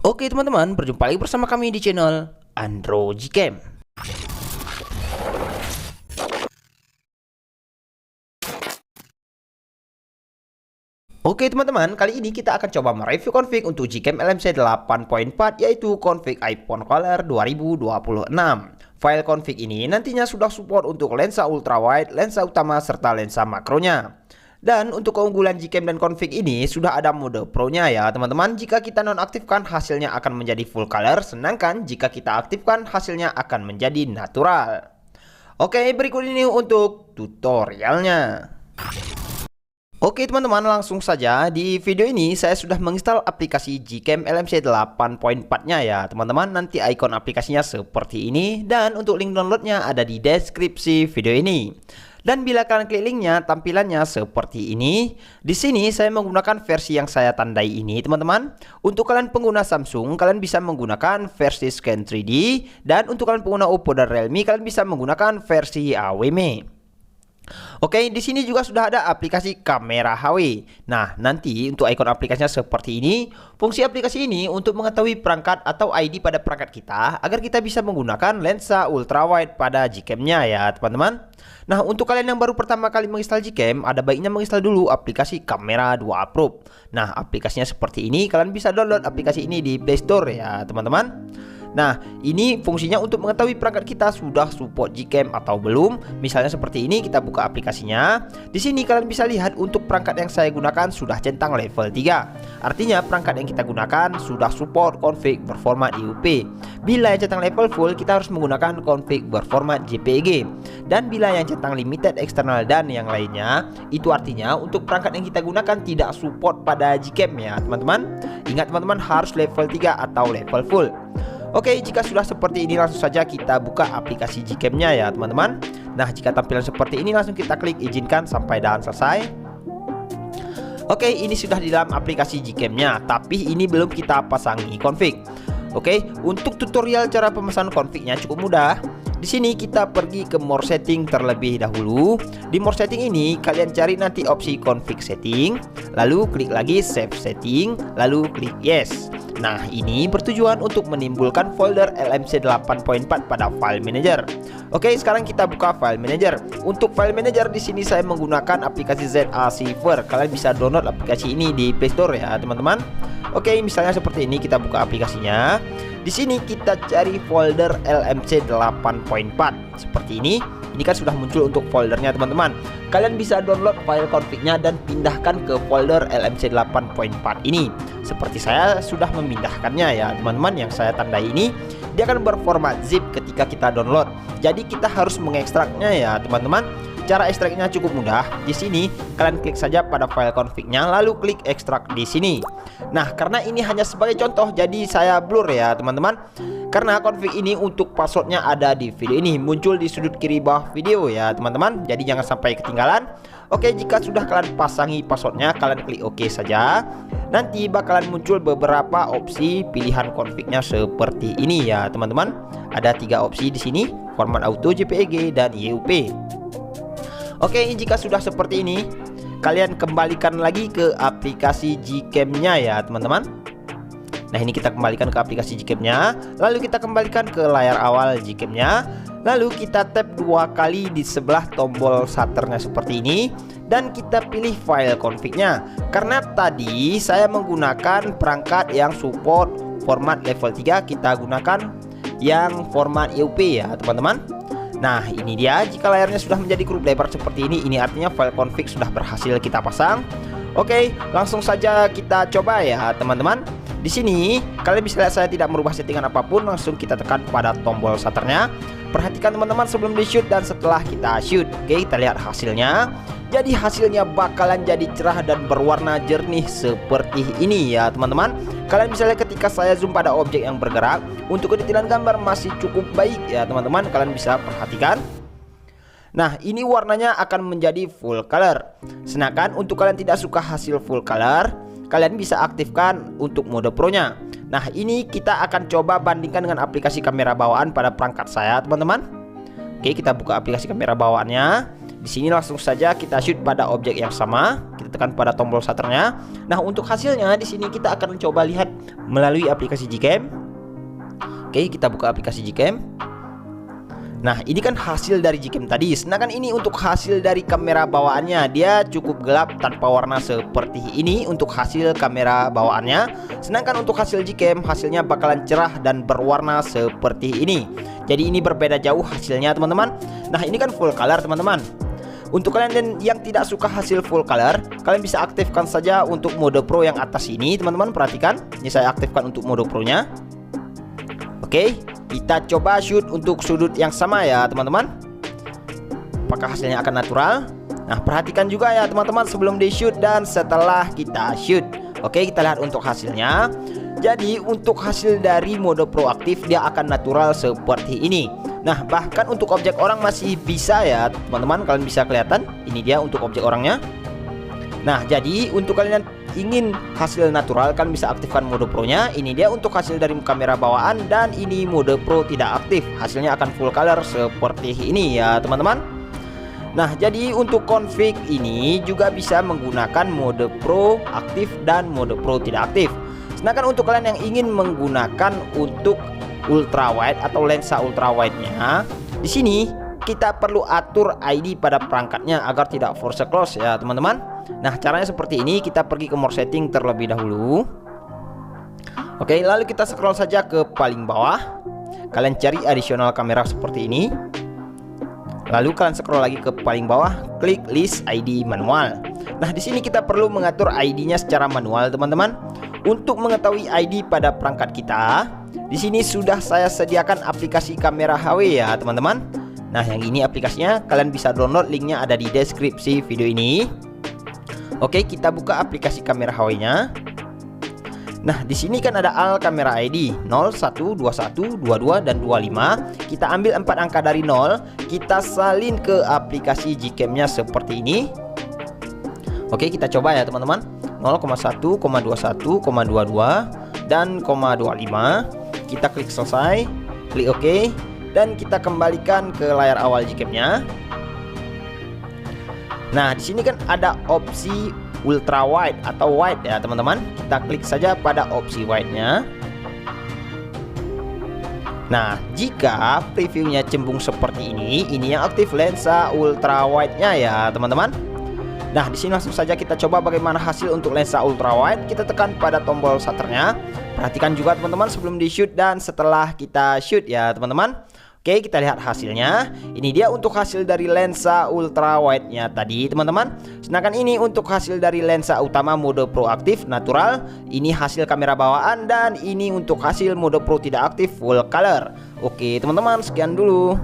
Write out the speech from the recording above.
Oke teman-teman, berjumpa lagi bersama kami di channel Andro Gcam. Oke teman-teman, kali ini kita akan coba mereview config untuk Gcam LMC 8.4, yaitu config iPhone Color 2026. File config ini nantinya sudah support untuk lensa ultrawide, lensa utama, serta lensa makronya. Dan untuk keunggulan Gcam dan config ini sudah ada mode Pro-nya ya teman-teman. Jika kita nonaktifkan hasilnya akan menjadi full color, sedangkan jika kita aktifkan hasilnya akan menjadi natural. Oke, berikut ini untuk tutorialnya. Oke teman-teman, langsung saja. Di video ini saya sudah menginstal aplikasi Gcam LMC 8.4-nya ya teman-teman. Nanti ikon aplikasinya seperti ini, dan untuk link downloadnya ada di deskripsi video ini. Dan bila kalian klik linknya, tampilannya seperti ini. Di sini saya menggunakan versi yang saya tandai ini teman-teman. Untuk kalian pengguna Samsung, kalian bisa menggunakan versi Scan 3D, dan untuk kalian pengguna Oppo dan Realme, kalian bisa menggunakan versi AWM. Oke, di sini juga sudah ada aplikasi kamera HW. Nah, nanti untuk ikon aplikasinya seperti ini. Fungsi aplikasi ini untuk mengetahui perangkat atau ID pada perangkat kita agar kita bisa menggunakan lensa ultrawide pada Gcam-nya ya, teman-teman. Nah, untuk kalian yang baru pertama kali menginstal Gcam, ada baiknya menginstal dulu aplikasi Kamera 2 Pro. Nah, aplikasinya seperti ini. Kalian bisa download aplikasi ini di Play Store ya, teman-teman. Nah, ini fungsinya untuk mengetahui perangkat kita sudah support Gcam atau belum. Misalnya seperti ini, kita buka aplikasinya. Di sini kalian bisa lihat untuk perangkat yang saya gunakan sudah centang level 3. Artinya perangkat yang kita gunakan sudah support config berformat IUP. Bila yang centang level full, kita harus menggunakan config berformat JPEG. Dan bila yang centang limited, eksternal, dan yang lainnya, itu artinya untuk perangkat yang kita gunakan tidak support pada Gcam ya teman-teman. Ingat teman-teman, harus level 3 atau level full. Oke, jika sudah seperti ini langsung saja kita buka aplikasi Gcam-nya ya teman-teman. Nah, jika tampilan seperti ini langsung kita klik izinkan sampai dan selesai. Oke, ini sudah di dalam aplikasi Gcam-nya, tapi ini belum kita pasangi config. Oke, untuk tutorial cara pemesanan config-nya cukup mudah. Di sini kita pergi ke more setting terlebih dahulu. Di more setting ini kalian cari nanti opsi config setting, lalu klik lagi save setting, lalu klik yes. Nah, ini bertujuan untuk menimbulkan folder LMC 8.4 pada file manager. Oke, sekarang kita buka file manager. Untuk file manager di sini saya menggunakan aplikasi ZA Saver. Kalian bisa download aplikasi ini di Play Store ya, teman-teman. Oke, misalnya seperti ini, kita buka aplikasinya. Di sini kita cari folder LMC 8.4 seperti ini. Ini kan sudah muncul untuk foldernya teman-teman. Kalian bisa download file config-nya dan pindahkan ke folder LMC 8.4 ini. Seperti saya sudah memindahkannya ya teman-teman. Yang saya tandai ini, dia akan berformat zip ketika kita download. Jadi kita harus mengekstraknya ya teman-teman. Cara ekstraknya cukup mudah. Di sini kalian klik saja pada file config-nya, lalu klik ekstrak di sini. Nah, karena ini hanya sebagai contoh, jadi saya blur ya teman-teman. Karena config ini untuk passwordnya ada di video ini, muncul di sudut kiri bawah video ya teman-teman. Jadi jangan sampai ketinggalan. Oke, jika sudah kalian pasangi passwordnya, kalian klik OK saja. Nanti bakalan muncul beberapa opsi pilihan config-nya seperti ini ya teman-teman. Ada 3 opsi di sini, format auto, JPEG, dan IUP. Oke, jika sudah seperti ini, kalian kembalikan lagi ke aplikasi Gcam-nya ya teman-teman. Nah, ini kita kembalikan ke aplikasi Gcam-nya, lalu kita kembalikan ke layar awal Gcam-nya, lalu kita tap 2 kali di sebelah tombol shutternya seperti ini, dan kita pilih file config-nya. Karena tadi saya menggunakan perangkat yang support format level 3, kita gunakan yang format IUP ya teman-teman. Nah, ini dia. Jika layarnya sudah menjadi grup lebar seperti ini artinya file config sudah berhasil kita pasang. Oke, langsung saja kita coba ya teman-teman. Di sini kalian bisa lihat saya tidak merubah settingan apapun, langsung kita tekan pada tombol shutternya. Perhatikan teman-teman sebelum di shoot dan setelah kita shoot. Oke, kita lihat hasilnya. Jadi hasilnya bakalan jadi cerah dan berwarna jernih seperti ini ya teman-teman. Kalian bisa lihat ketika saya zoom pada objek yang bergerak, untuk kedetailan gambar masih cukup baik ya teman-teman. Kalian bisa perhatikan. Nah, ini warnanya akan menjadi full color. Sedangkan untuk kalian tidak suka hasil full color, kalian bisa aktifkan untuk mode Pro-nya. Nah, ini kita akan coba bandingkan dengan aplikasi kamera bawaan pada perangkat saya teman-teman. Oke, kita buka aplikasi kamera bawaannya. Di sini langsung saja kita shoot pada objek yang sama. Kita tekan pada tombol shutternya. Nah, untuk hasilnya di sini kita akan coba lihat melalui aplikasi Gcam. Oke, kita buka aplikasi Gcam. Nah, ini kan hasil dari Gcam tadi. Sedangkan ini untuk hasil dari kamera bawaannya. Dia cukup gelap tanpa warna seperti ini untuk hasil kamera bawaannya. Sedangkan untuk hasil Gcam, hasilnya bakalan cerah dan berwarna seperti ini. Jadi ini berbeda jauh hasilnya teman-teman. Nah, ini kan full color teman-teman. Untuk kalian yang tidak suka hasil full color, kalian bisa aktifkan saja untuk mode pro yang atas ini teman-teman. Perhatikan, ini saya aktifkan untuk mode pro nya. Oke, kita coba shoot untuk sudut yang sama ya teman-teman. Apakah hasilnya akan natural? Nah, perhatikan juga ya teman-teman sebelum di shoot dan setelah kita shoot. Oke, kita lihat untuk hasilnya. Jadi untuk hasil dari mode proaktif dia akan natural seperti ini. Nah, bahkan untuk objek orang masih bisa ya teman-teman. Kalian bisa kelihatan, ini dia untuk objek orangnya. Nah, jadi untuk kalian yang ingin hasil natural, kalian bisa aktifkan mode pro nya. Ini dia untuk hasil dari kamera bawaan. Dan ini mode pro tidak aktif, hasilnya akan full color seperti ini ya teman-teman. Nah, jadi untuk config ini juga bisa menggunakan mode pro aktif dan mode pro tidak aktif. Sedangkan untuk kalian yang ingin menggunakan untuk ultra wide atau lensa ultra wide-nya, di sini kita perlu atur ID pada perangkatnya agar tidak force close ya teman-teman. Nah, caranya seperti ini. Kita pergi ke more setting terlebih dahulu. Oke, lalu kita scroll saja ke paling bawah. Kalian cari additional kamera seperti ini. Lalu kalian scroll lagi ke paling bawah, klik list ID manual. Nah, di sini kita perlu mengatur ID-nya secara manual teman-teman. Untuk mengetahui ID pada perangkat kita, di sini sudah saya sediakan aplikasi kamera HW ya teman-teman. Nah, yang ini aplikasinya, kalian bisa download, linknya ada di deskripsi video ini. Oke, kita buka aplikasi kamera HW-nya. Nah, di sini kan ada al kamera ID 0, 1, 21, 22 dan 25. Kita ambil 4 angka dari 0, kita salin ke aplikasi Gcam-nya seperti ini. Oke, kita coba ya teman-teman. 0,1, 21, 22 dan 25. Kita klik selesai, klik OK, dan kita kembalikan ke layar awal Gcam-nya. Nah, di sini kan ada opsi ultra wide atau wide ya teman-teman. Kita klik saja pada opsi wide-nya. Nah, jika previewnya cembung seperti ini yang aktif lensa ultra wide-nya ya teman-teman. Nah, di sini langsung saja kita coba bagaimana hasil untuk lensa ultra wide. Kita tekan pada tombol shutternya. Perhatikan juga teman-teman sebelum di shoot dan setelah kita shoot ya teman-teman. Oke, kita lihat hasilnya. Ini dia untuk hasil dari lensa ultra wide-nya tadi teman-teman. Sedangkan ini untuk hasil dari lensa utama mode proaktif natural. Ini hasil kamera bawaan dan ini untuk hasil mode pro tidak aktif full color. Oke teman-teman, sekian dulu.